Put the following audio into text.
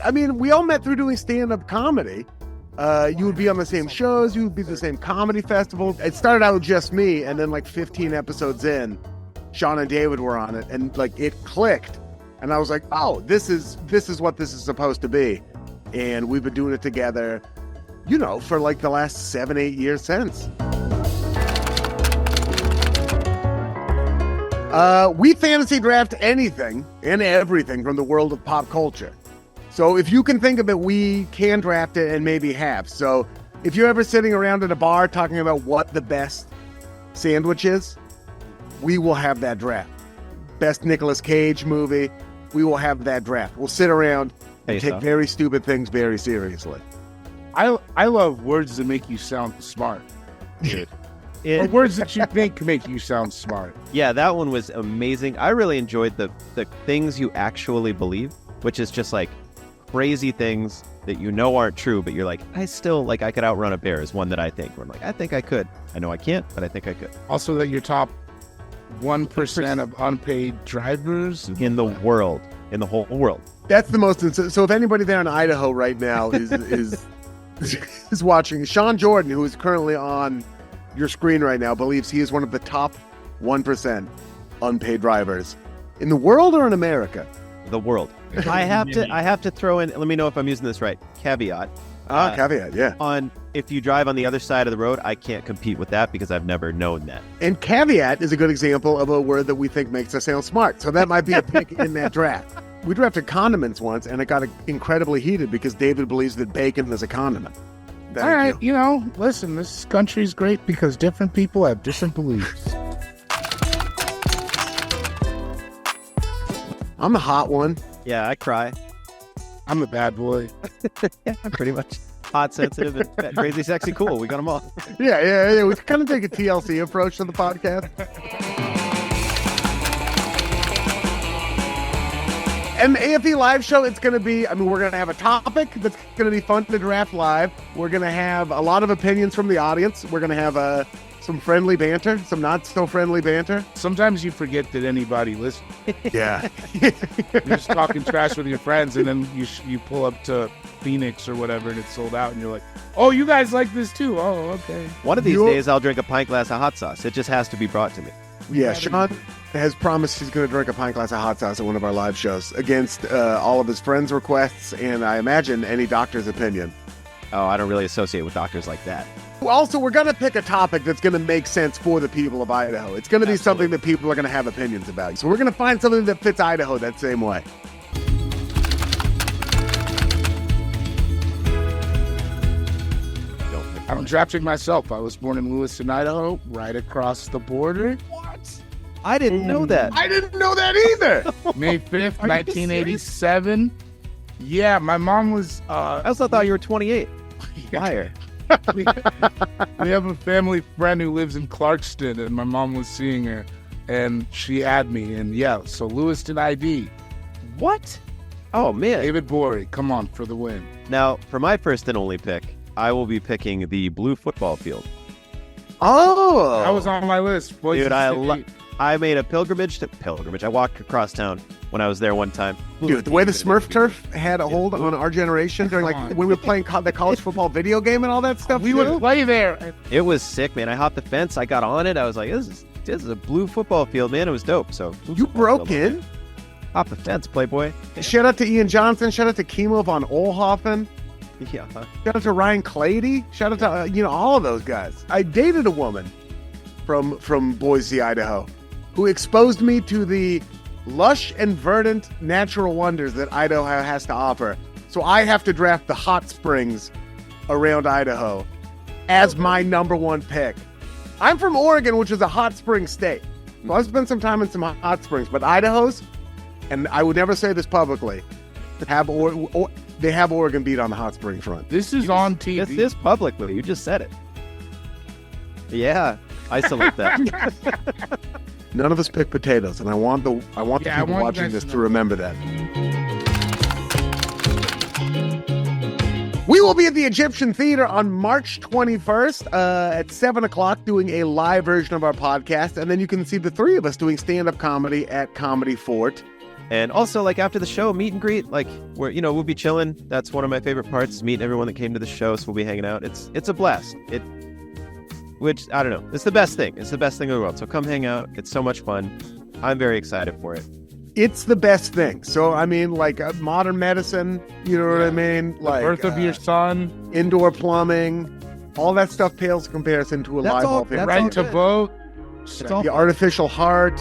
I mean, we all met through doing stand-up comedy. You would be on the same shows. You would be at the same comedy festival. It started out with just me, and then like 15 episodes in, Sean and David were on it, and like it clicked. And I was like, oh, this is what this is supposed to be. And we've been doing it together, you know, for like the last 7-8 years since. We fantasy draft anything and everything from the world of pop culture. So if you can think of it, we can draft it and maybe have. So if you're ever sitting around at a bar talking about what the best sandwich is, we will have that draft. Best Nicolas Cage movie, we will have that draft. We'll sit around and take very stupid things very seriously. I love words that make you sound smart. Or words that you think make you sound smart. Yeah, that one was amazing. I really enjoyed the things you actually believe, which is just like crazy things that you know aren't true, but you're like, I could outrun a bear is one that I think. Where I'm like, I think I could. I know I can't, but I think I could. Also that your top 1% of unpaid drivers in the world, in the whole world. That's the most. So if anybody there in Idaho right now is watching, Sean Jordan, who is currently on your screen right now, believes he is one of the top 1% unpaid drivers in the world or in America. The world. I have to throw in. Let me know if I'm using this right. Caveat. Caveat, yeah. On if you drive on the other side of the road, I can't compete with that because I've never known that. And caveat is a good example of a word that we think makes us sound smart. So that might be a pick in that draft. We drafted condiments once, and it got incredibly heated because David believes that bacon is a condiment. All right, you know, listen, this country's great because different people have different beliefs. I'm the hot one. Yeah, I cry. I'm the bad boy. Yeah, I'm pretty much hot, sensitive, and crazy, sexy, cool. We got them all. Yeah. We kind of take a TLC approach to the podcast. And the AFE live show, it's going to be, we're going to have a topic that's going to be fun to draft live. We're going to have a lot of opinions from the audience. We're going to have some friendly banter, some not so friendly banter. Sometimes you forget that anybody listens. Yeah. You're just talking trash with your friends, and then you pull up to Phoenix or whatever, and it's sold out, and you're like, oh, you guys like this too? Oh, okay. One of these days, I'll drink a pint glass of hot sauce. It just has to be brought to me. Yeah, Sean has promised he's going to drink a pint glass of hot sauce at one of our live shows against all of his friends' requests and I imagine any doctor's opinion. Oh, I don't really associate with doctors like that. Also, we're going to pick a topic that's going to make sense for the people of Idaho. It's going to be something that people are going to have opinions about. So we're going to find something that fits Idaho that same way. I'm drafting myself. I was born in Lewiston, Idaho, right across the border. What? I didn't know that. I didn't know that either. May 5th, 1987. Yeah, my mom was... I also thought you were 28. Liar. we have a family friend who lives in Clarkston, and my mom was seeing her, and she had me, and yeah, so Lewiston ID. What? Oh, man. David Borey, come on, for the win. Now, for my first and only pick, I will be picking the blue football field. Oh! That was on my list. Dude, I made a pilgrimage. I walked across town when I was there one time. Dude, the way the Smurf turf had a hold on our generation during when we were playing the college football video game and all that stuff. We would play there. It was sick, man. I hopped the fence. I got on it. I was like, this is a blue football field, man. It was dope. So you broke in? Hop the fence, playboy. Shout out to Ian Johnson. Shout out to Kimo von Olhoffen. Yeah. Shout out to Ryan Clady. Shout out to all of those guys. I dated a woman from Boise, Idaho, who exposed me to the lush and verdant natural wonders that Idaho has to offer. So I have to draft the hot springs around Idaho as my number one pick. I'm from Oregon, which is a hot spring state. So I've spent some time in some hot springs, but Idaho's, and I would never say this publicly, they have Oregon beat on the hot spring front. This is on TV. This is publicly. You just said it. Yeah, I salute that. None of us pick potatoes, and I want the people watching this to remember that. We will be at the Egyptian Theater on March 21st at 7 o'clock doing a live version of our podcast, and then you can see the three of us doing stand-up comedy at Comedy Fort And also, like, after the show, meet and greet, like, we'll be chilling. That's one of my favorite parts, meeting everyone that came to the show, so we'll be hanging out. It's a blast. Which, I don't know, it's the best thing. It's the best thing in the world. So come hang out. It's so much fun. I'm very excited for it. It's the best thing. So, I mean, like modern medicine, you know what I mean? The Like birth of your son. indoor plumbing, all that stuff pales in comparison to a live all- whole thing. that's Rent all a good. boat. It's all The artificial heart.